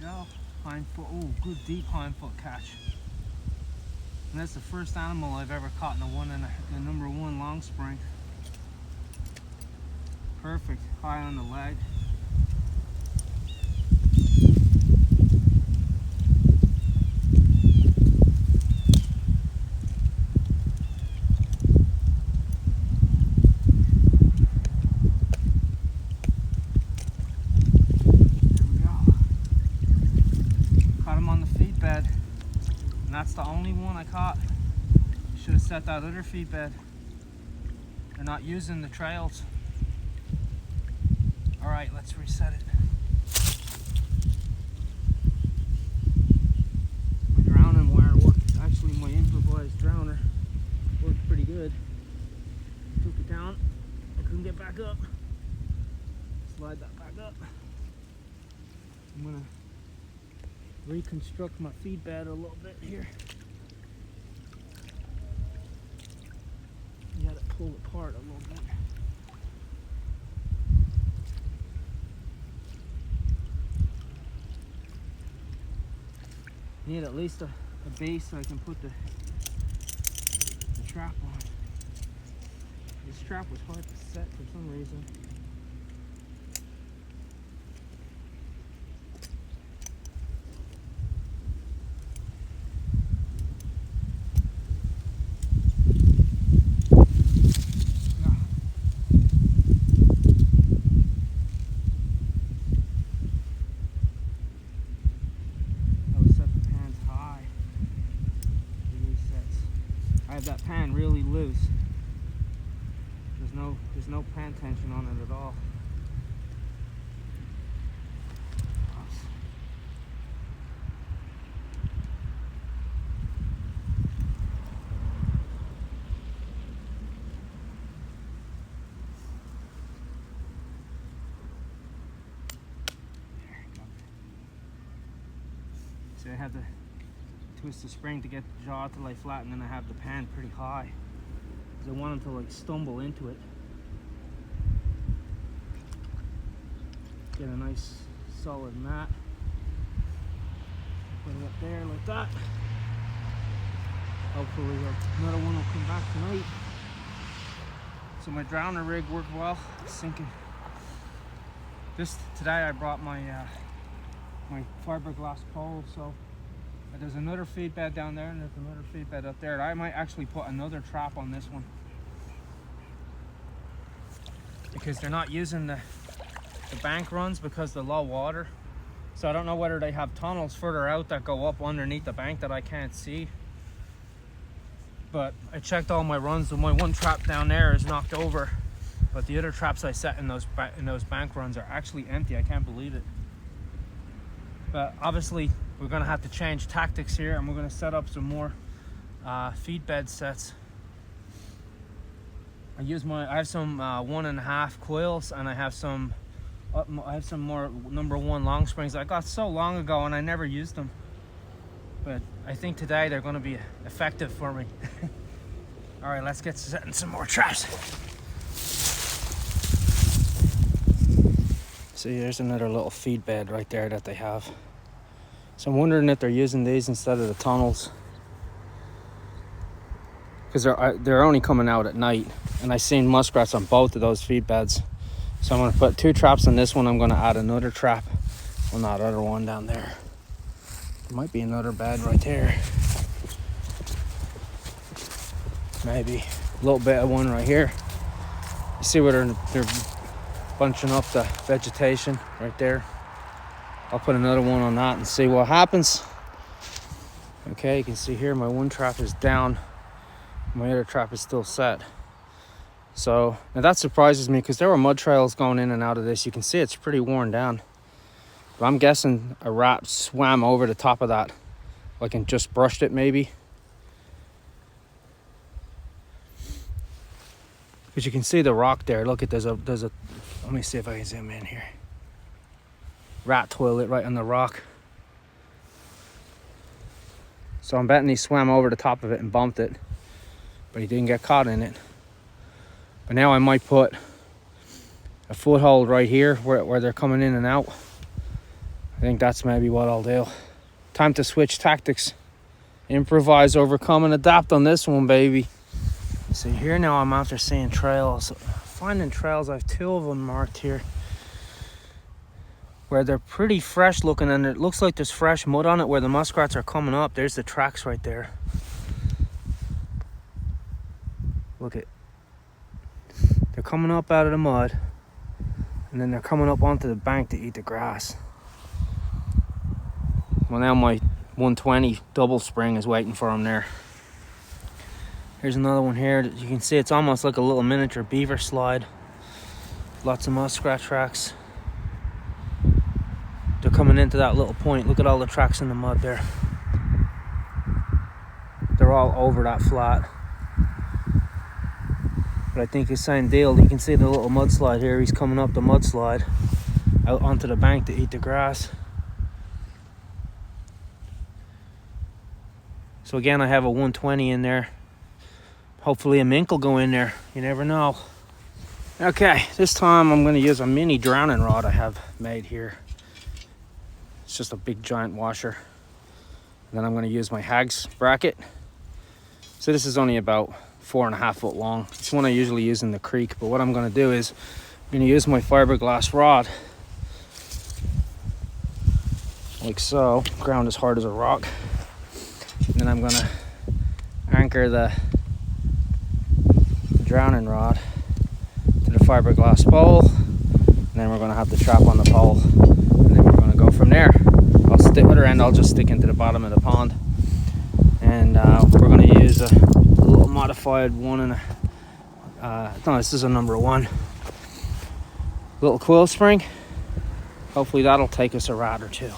go. Hindfoot. Oh, good deep hindfoot catch. And that's the first animal I've ever caught in a number one long spring. Perfect. High on the leg. That's the only one I caught. Should have set that other feed bed. They're not using the trails. All right, let's reset it. My drowning wire worked. Actually, my improvised drowner worked pretty good. Took it down. I couldn't get back up. Slide that back up. I'm gonna reconstruct my feed bed a little bit here. You gotta pull it apart a little bit. Need at least a base so I can put the trap on. This trap was hard to set for some reason. That pan really loose. There's no pan tension on it at all. So I had to twist the spring to get the jaw to lay flat, and then I have the pan pretty high because I want him to like stumble into it. Get a nice solid mat. Put it up there like that. Hopefully another one will come back tonight. So my drowner rig worked well, sinking. Today I brought my my fiberglass pole, so there's another feed bed down there and there's another feed bed up there. I might actually put another trap on this one because they're not using the bank runs because of the low water. So I don't know whether they have tunnels further out that go up underneath the bank that I can't see. But I checked all my runs and my one trap down there is knocked over. But the other traps I set in those bank runs are actually empty. I can't believe it. But obviously we're gonna have to change tactics here, and we're gonna set up some more feed bed sets. I have some 1.5 coils, and I have some more number one long springs I got so long ago, and I never used them. But I think today they're gonna be effective for me. All right, let's get setting some more traps. See, there's another little feed bed right there that they have. So I'm wondering if they're using these instead of the tunnels, because they're only coming out at night, and I've seen muskrats on both of those feed beds. So I'm going to put 2 traps on this one. I'm going to add another trap on that other one down there. There might be another bed right there. Maybe a little bit of one right here. You see where they're bunching up the vegetation right there. I'll put another one on that and see what happens. Okay, you can see here my one trap is down. My other trap is still set. So now that surprises me because there were mud trails going in and out of this. You can see it's pretty worn down. But I'm guessing a rat swam over the top of that, like, and just brushed it maybe. Because you can see the rock there. Look, there's a. Let me see if I can zoom in here. Rat toilet right on the rock. So I'm betting he swam over the top of it and bumped it, but he didn't get caught in it. But now I might put a foothold right here where they're coming in and out. think that's maybe what I'll do. Time to switch tactics. Improvise, overcome, and adapt on this one, baby. So here now I'm after seeing trails. Finding trails, I have 2 of them marked here, where they're pretty fresh looking, and it looks like there's fresh mud on it where the muskrats are coming up. There's the tracks right there. Look at, they're coming up out of the mud, and then they're coming up onto the bank to eat the grass. Well, now my 120 double spring is waiting for them there. Here's another one here. You can see it's almost like a little miniature beaver slide. Lots of muskrat tracks. They're coming into that little point. Look at all the tracks in the mud there. They're all over that flat. But I think it's the same deal. You can see the little mudslide here. He's coming up the mudslide out onto the bank to eat the grass. So again, I have a 120 in there. Hopefully a mink will go in there. You never know. Okay, this time I'm going to use a mini drowning rod I have made here. It's just a big giant washer. And then I'm going to use my Hags bracket. So this is only about 4.5 foot long. It's one I usually use in the creek. But what I'm going to do is I'm going to use my fiberglass rod. Like so. Ground as hard as a rock. And then I'm going to anchor the drowning rod to the fiberglass pole, and then we're going to have the trap on the pole, and then we're going to go from there. Other end I'll just stick into the bottom of the pond, and we're going to use a little modified no, this is a number 1 little coil spring. Hopefully that'll take us a rod or 2.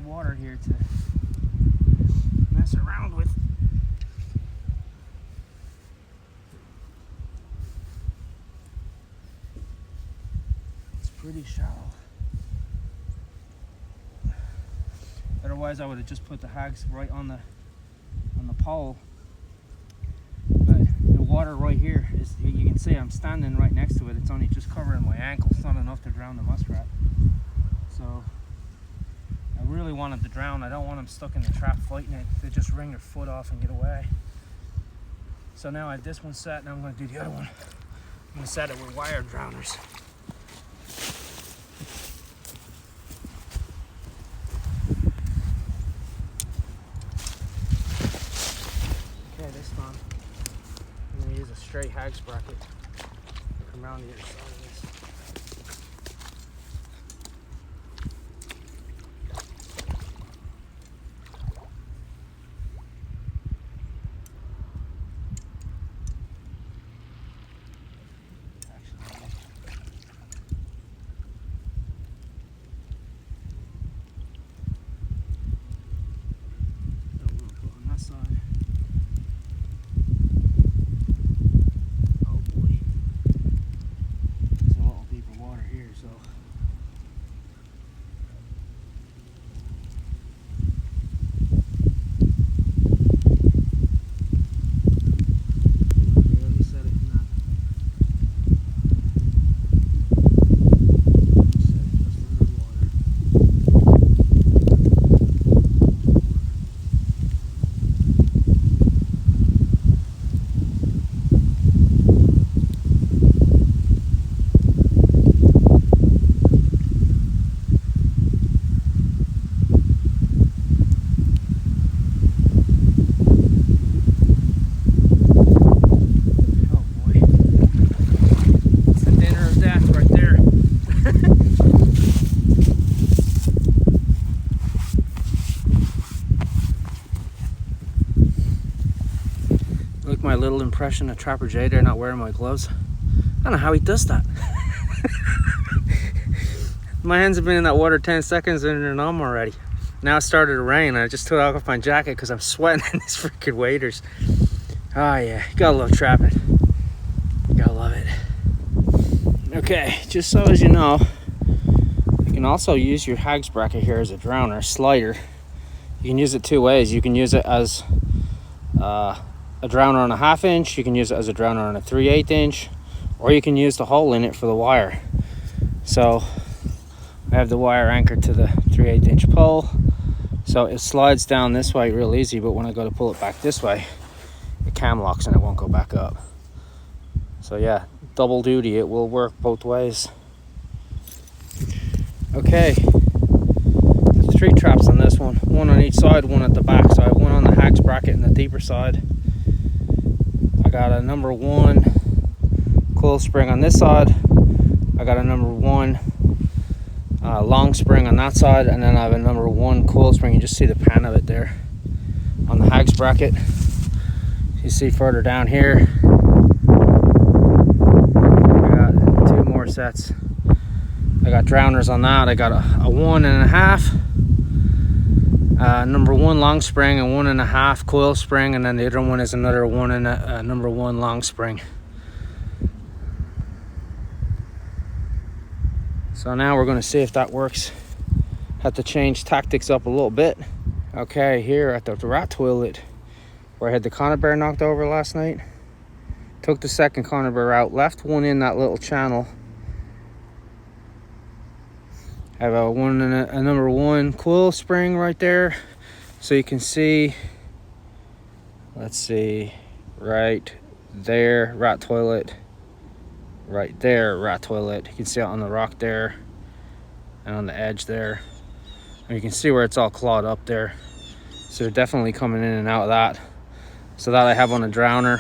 Water here to mess around with. It's pretty shallow. Otherwise I would have just put the Hags right on the pole. But the water right here is, you can see I'm standing right next to it. It's only just covering my ankle. It's not enough to drown the muskrat. So I really wanted to drown. I don't want them stuck in the trap fighting it. They just wring their foot off and get away. So now I have this one set, and I'm going to do the other one. I'm going to set it with wire drowners. Okay, this time I'm going to use a straight Hags bracket. Come around the other side of this. impression of Trapper Jay there not wearing my gloves. I don't know how he does that. My hands have been in that water 10 seconds and they're numb already. Now it started to rain and I just took off my jacket because I'm sweating in these freaking waders. Oh yeah, you gotta love trapping. You gotta love it. Okay, just so as you know, you can also use your hags bracket here as a drowner slider. You can use it two ways. You can use it as a drowner on a 1/2 inch. You can use it as a drowner on a 3/8 inch, or you can use the hole in it for the wire. So I have the wire anchored to the 3/8 inch pole, so it slides down this way real easy, but when I go to pull it back this way, it cam locks and it won't go back up. So yeah, double duty, it will work both ways. Okay, there's 3 traps on this one on each side, one at the back. So I have one on the hags bracket and the deeper side. I got a number 1 coil spring on this side. I got a number 1 long spring on that side, and then I have a number 1 coil spring. You just see the pan of it there on the hags bracket. You see further down here, I got 2 more sets. I got drowners on that. I got a 1.5 number 1 long spring and 1.5 coil spring, and then the other one is another 1 and a number 1 long spring. So now we're going to see if that works. Had to change tactics up a little bit. Okay, here at the rat toilet where I had the conibear knocked over last night, took the second conibear out, left one in that little channel. I have a number 1 coil spring right there, so you can see, let's see, right there, rat toilet, right there, rat toilet. You can see it on the rock there and on the edge there, and you can see where it's all clawed up there. So they're definitely coming in and out of that. So that I have on a drowner.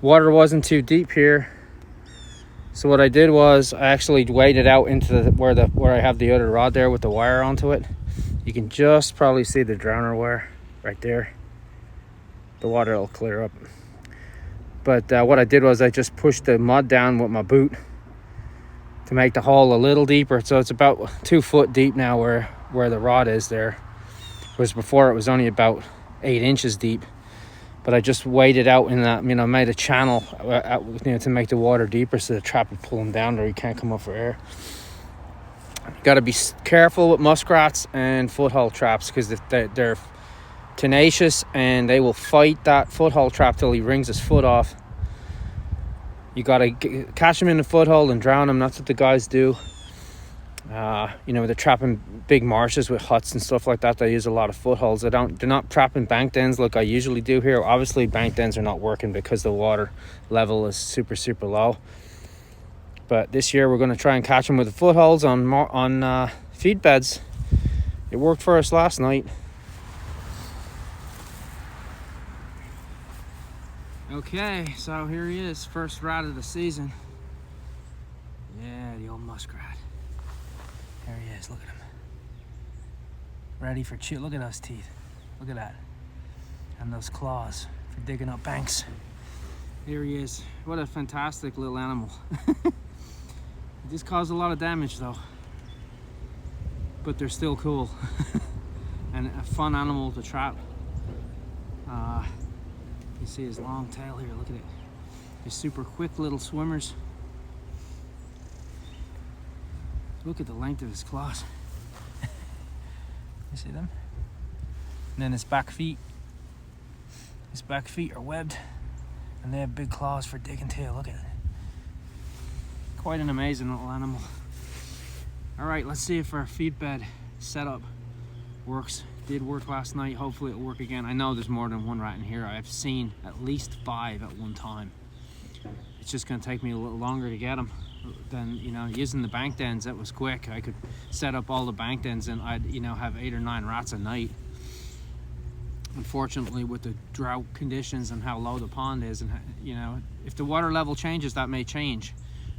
Water wasn't too deep here, so what I did was I actually waded out into where I have the other rod there with the wire onto it. You can just probably see the drowner wire right there. The water will clear up. But what I did was I just pushed the mud down with my boot to make the hole a little deeper. So it's about 2 foot deep now where the rod is there. Whereas before it was only about 8 inches deep. But I just waded out in that, made a channel, to make the water deeper so the trap would pull him down or he can't come up for air. You got to be careful with muskrats and foothold traps because they're tenacious and they will fight that foothold trap till he wrings his foot off. You got to catch him in the foothold and drown him. That's what the guys do. They're trapping big marshes with huts and stuff like that. They use a lot of footholds. They're not trapping bank dens like I usually do here. Obviously bank dens are not working because the water level is super low. But this year we're going to try and catch them with the footholds on feed beds. It worked for us last night. Okay, so here he is, first rat of the season. Yeah, the old muskrat. There he is, look at him. Ready for chew. Look at those teeth. Look at that. And those claws for digging up banks. Here he is. What a fantastic little animal. He just caused a lot of damage though. But they're still cool. And a fun animal to trap. You see his long tail here, look at it. They're super quick little swimmers. Look at the length of his claws. You see them? And then his back feet. His back feet are webbed and they have big claws for digging tail. Look at it. Quite an amazing little animal. All right, let's see if our feed bed setup works. Did work last night. Hopefully it'll work again. I know there's more than one rat in here. I've seen at least 5 at one time. It's just gonna take me a little longer to get them. Then using the bank dens, that was quick. I could set up all the bank dens and I'd have 8 or 9 rats a night. Unfortunately, with the drought conditions and how low the pond is, and if the water level changes, that may change,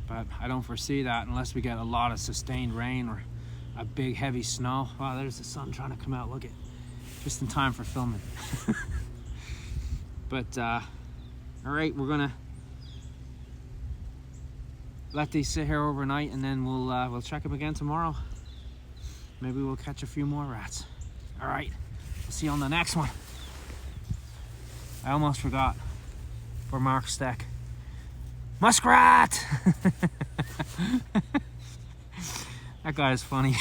but I don't foresee that unless we get a lot of sustained rain or a big heavy snow. Wow, there's the sun trying to come out. Look at, just in time for filming. But All right, we're gonna let these sit here overnight, and then we'll check them again tomorrow. Maybe we'll catch a few more rats. All right, we'll see you on the next one. I almost forgot for Mark's stack. Muskrat! That guy is funny.